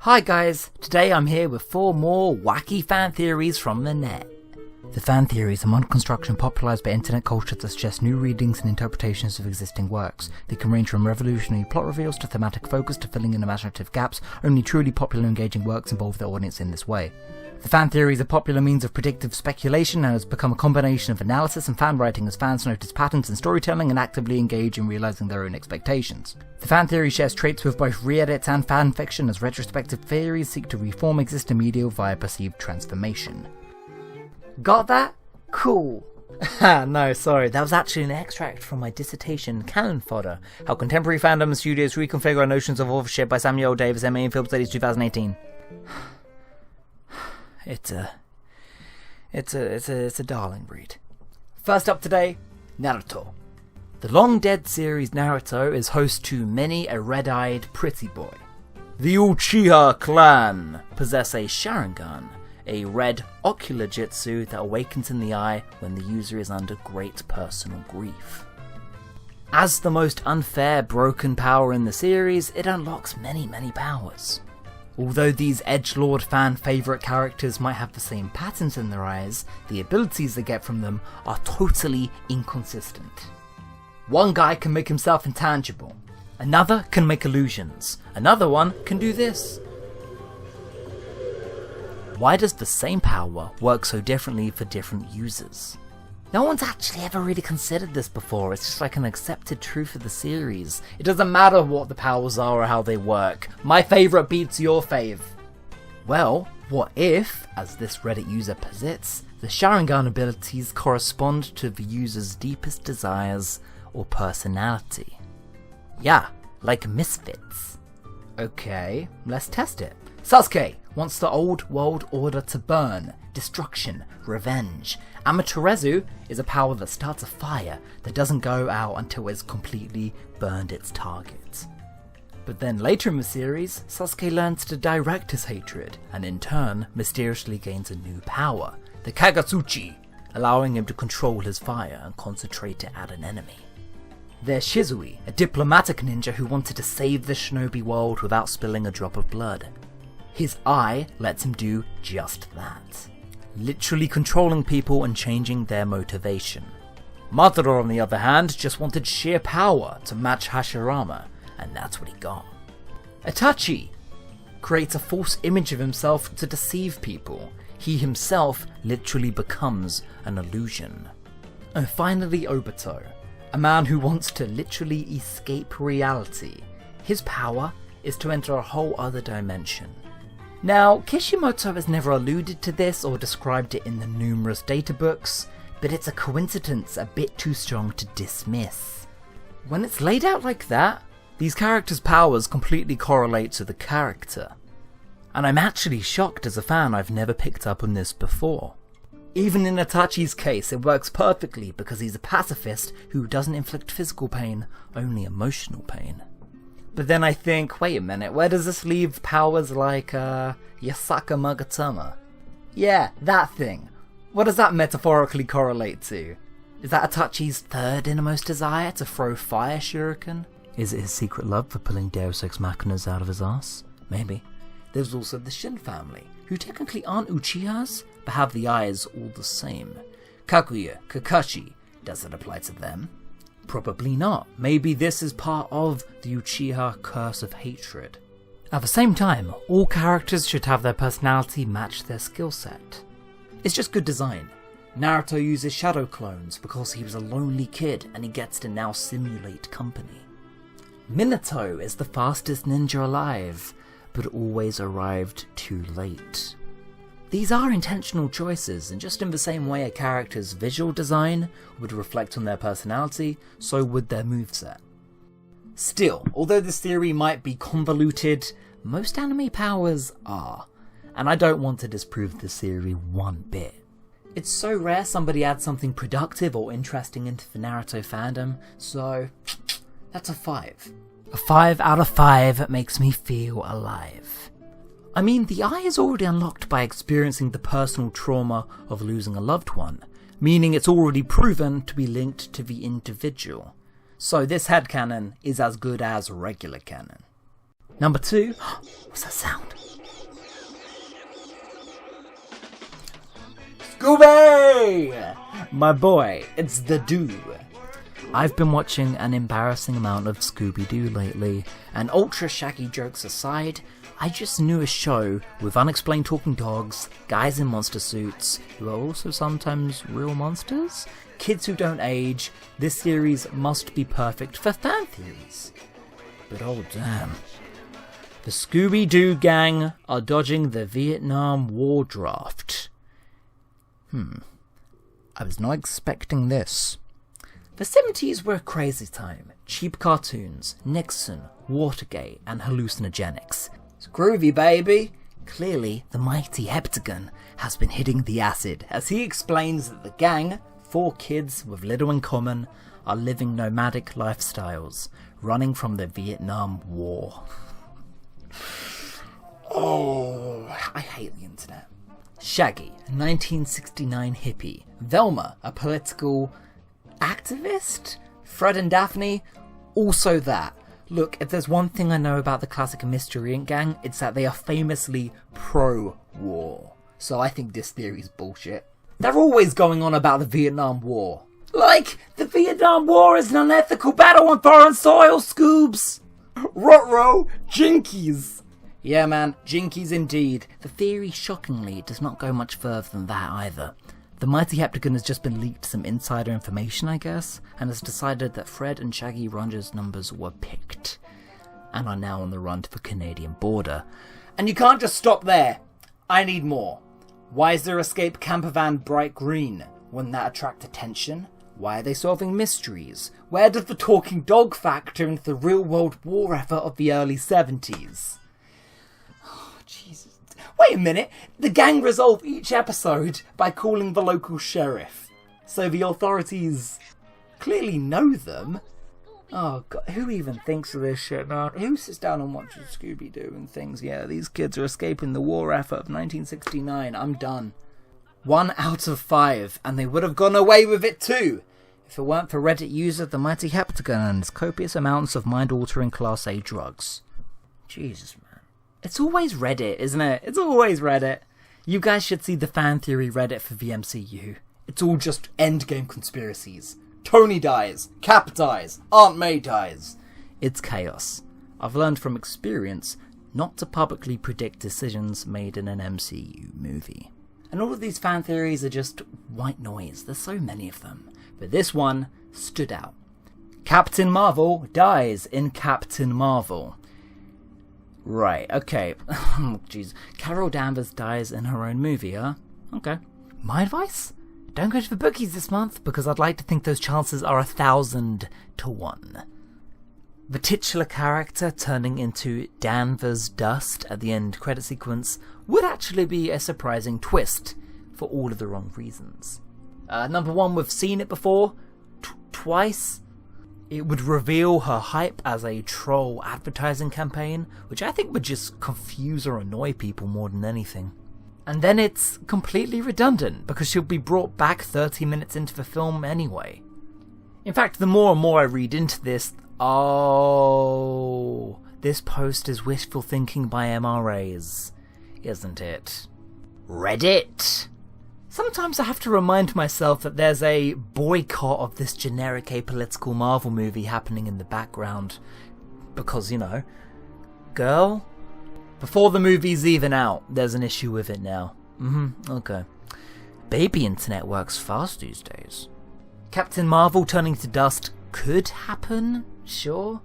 Hi guys, today I'm here with 4 more wacky fan theories from the net. The fan theories are modern construction popularised by internet culture that suggest new readings and interpretations of existing works. They can range from revolutionary plot reveals to thematic focus to filling in imaginative gaps. Only truly popular and engaging works involve their audience in this way. The fan theory is a popular means of predictive speculation and has become a combination of analysis and fan writing as fans notice patterns in storytelling and actively engage in realising their own expectations. The fan theory shares traits with both re-edits and fan fiction, as retrospective theories seek to reform existing media via perceived transformation. Got that? Cool. No, sorry, that was actually an extract from my dissertation, Cannon Fodder, How Contemporary Fandom and Studios Reconfigure Our Notions of Authorship by Samuel Davis, MA in Film Studies 2018. It's a darling breed. First up today, Naruto. The long-dead series Naruto is host to many a red-eyed pretty boy. The Uchiha clan possess a Sharingan, a red ocular jutsu that awakens in the eye when the user is under great personal grief. As the most unfair broken power in the series, it unlocks many powers. Although these edgelord fan favourite characters might have the same patterns in their eyes, the abilities they get from them are totally inconsistent. One guy can make himself intangible, another can make illusions, another one can do this. Why does the same power work so differently for different users? No one's actually ever really considered this before. It's just like an accepted truth of the series. It doesn't matter what the powers are or how they work. My favourite beats your fave. Well, what if, as this Reddit user posits, the Sharingan abilities correspond to the user's deepest desires or personality? Yeah, like misfits. Okay, let's test it. Sasuke wants the old world order to burn, destruction, revenge. Amaterasu is a power that starts a fire that doesn't go out until it's completely burned its target. But then later in the series, Sasuke learns to direct his hatred, and in turn mysteriously gains a new power, the Kagetsuchi, allowing him to control his fire and concentrate it at an enemy. There's Shizui, a diplomatic ninja who wanted to save the shinobi world without spilling a drop of blood. His eye lets him do just that, literally controlling people and changing their motivation. Madara, on the other hand, just wanted sheer power to match Hashirama, and that's what he got. Itachi creates a false image of himself to deceive people. He himself literally becomes an illusion. And finally Obito, a man who wants to literally escape reality. His power is to enter a whole other dimension. Now, Kishimoto has never alluded to this or described it in the numerous databooks, but it's a coincidence a bit too strong to dismiss. When it's laid out like that, these characters' powers completely correlate to the character. And I'm actually shocked as a fan I've never picked up on this before. Even in Itachi's case, it works perfectly because he's a pacifist who doesn't inflict physical pain, only emotional pain. But then I think, wait a minute, where does this leave powers like, Yasaka Magatama? Yeah, that thing. What does that metaphorically correlate to? Is that Itachi's third innermost desire, to throw fire shuriken? Is it his secret love for pulling Deus Ex Machinas out of his ass? Maybe. There's also the Shin family, who technically aren't Uchihas, but have the eyes all the same. Kaguya, Kakashi, does it apply to them? Probably not. Maybe this is part of the Uchiha curse of hatred. At the same time, all characters should have their personality match their skill set. It's just good design. Naruto uses shadow clones because he was a lonely kid and he gets to now simulate company. Minato is the fastest ninja alive, but always arrived too late. These are intentional choices, and just in the same way a character's visual design would reflect on their personality, so would their moveset. Still, although this theory might be convoluted, most anime powers are, and I don't want to disprove this theory one bit. It's so rare somebody adds something productive or interesting into the Naruto fandom, so that's a 5. A 5 out of 5 makes me feel alive. I mean, the eye is already unlocked by experiencing the personal trauma of losing a loved one, meaning it's already proven to be linked to the individual. So this headcanon is as good as regular canon. Number 2, what's that sound? Scooby! My boy, it's the Doo. I've been watching an embarrassing amount of Scooby-Doo lately, and ultra shaggy jokes aside, I just knew a show with unexplained talking dogs, guys in monster suits, who are also sometimes real monsters, kids who don't age. This series must be perfect for fan theories. But oh damn. The Scooby-Doo gang are dodging the Vietnam War draft. I was not expecting this. The 70s were a crazy time. Cheap cartoons, Nixon, Watergate, and hallucinogenics. It's groovy, baby! Clearly, the mighty Heptagon has been hitting the acid, as he explains that the gang, 4 kids with little in common, are living nomadic lifestyles, running from the Vietnam War. Oh, I hate the internet. Shaggy, a 1969 hippie. Velma, a political activist? Fred and Daphne, also that. Look, if there's one thing I know about the classic Mystery Inc. gang, it's that they are famously pro-war. So I think this theory's bullshit. They're always going on about the Vietnam War. Like, the Vietnam War is an unethical battle on foreign soil, Scoobs! Ruh-roh, jinkies! Yeah man, jinkies indeed. The theory, shockingly, does not go much further than that either. The mighty Heptagon has just been leaked some insider information, I guess, and has decided that Fred and Shaggy Rogers' numbers were picked, and are now on the run to the Canadian border. And you can't just stop there. I need more. Why is their escape campervan bright green? Wouldn't that attract attention? Why are they solving mysteries? Where does the talking dog factor into the real-world war effort of the early 70s? Oh, Jesus. Wait a minute, the gang resolve each episode by calling the local sheriff. So the authorities clearly know them. Oh god, who even thinks of this shit now? Who sits down and watches Scooby-Doo and thinks, yeah, these kids are escaping the war effort of 1969, I'm done. 1 out of 5, and they would have gone away with it too, if it weren't for Reddit user the mighty Heptagon and his copious amounts of mind-altering Class A drugs. Jesus, man. It's always Reddit, isn't it? It's always Reddit. You guys should see the fan theory Reddit for the MCU. It's all just endgame conspiracies. Tony dies, Cap dies, Aunt May dies. It's chaos. I've learned from experience not to publicly predict decisions made in an MCU movie. And all of these fan theories are just white noise. There's so many of them. But this one stood out. Captain Marvel dies in Captain Marvel. Right, okay. Oh, jeez. Carol Danvers dies in her own movie, huh? Okay. My advice? Don't go to the bookies this month, because I'd like to think those chances are 1,000 to 1. The titular character turning into Danvers dust at the end credit sequence would actually be a surprising twist, for all of the wrong reasons. Number 1, we've seen it before, twice. It would reveal her hype as a troll advertising campaign, which I think would just confuse or annoy people more than anything. And then it's completely redundant, because she'll be brought back 30 minutes into the film anyway. In fact, the more and more I read into this, oh, this post is wishful thinking by MRAs, isn't it? Reddit! Sometimes I have to remind myself that there's a boycott of this generic apolitical Marvel movie happening in the background. Because, you know, girl, before the movie's even out, there's an issue with it now. Okay. Baby internet works fast these days. Captain Marvel turning to dust could happen, sure.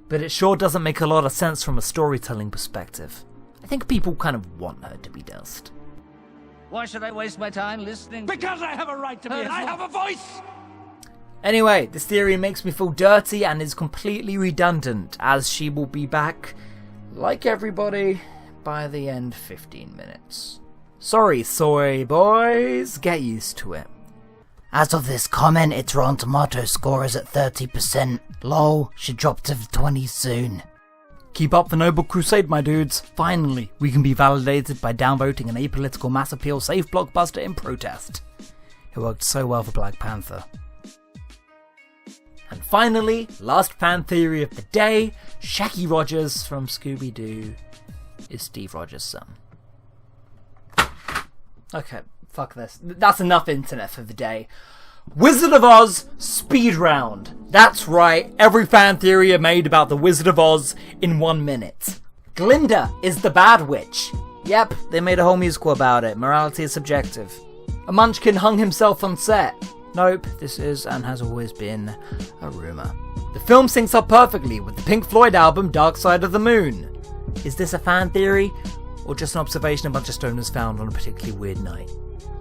But it sure doesn't make a lot of sense from a storytelling perspective. I think people kind of want her to be dust. Why should I waste my time listening? Because I have a right to be I have a voice! Anyway, this theory makes me feel dirty and is completely redundant, as she will be back, like everybody, by the end 15 minutes. Sorry, soy boys, get used to it. As of this comment, its Rotten Tomatoes score is at 30%. Lol, should drop to 20s soon. Keep up the noble crusade, my dudes. Finally, we can be validated by downvoting an apolitical mass appeal safe blockbuster in protest. It worked so well for Black Panther. And finally, last fan theory of the day, Shaggy Rogers from Scooby-Doo is Steve Rogers' son. Okay, fuck this. That's enough internet for the day. Wizard of Oz speed round. That's right, every fan theory I made about the Wizard of Oz in 1 minute. Glinda is the bad witch. Yep, they made a whole musical about it. Morality is subjective. A munchkin hung himself on set. Nope, this is and has always been a rumour. The film syncs up perfectly with the Pink Floyd album Dark Side of the Moon. Is this a fan theory, or just an observation a bunch of stoners found on a particularly weird night?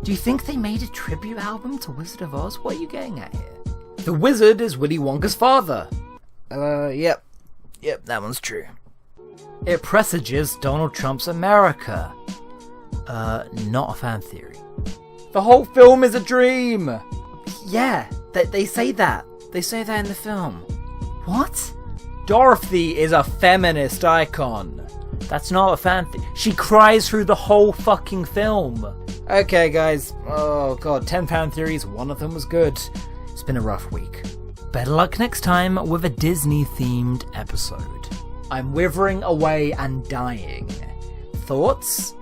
Do you think they made a tribute album to Wizard of Oz? What are you getting at here? The wizard is Willy Wonka's father. Yep, that one's true. It presages Donald Trump's America. Not a fan theory. The whole film is a dream! Yeah, they say that. They say that in the film. What? Dorothy is a feminist icon. That's not a fan theory. She cries through the whole fucking film. Okay, guys. Oh god, 10 fan theories, one of them was good. It's been a rough week. Better luck next time with a Disney-themed episode. I'm withering away and dying. Thoughts?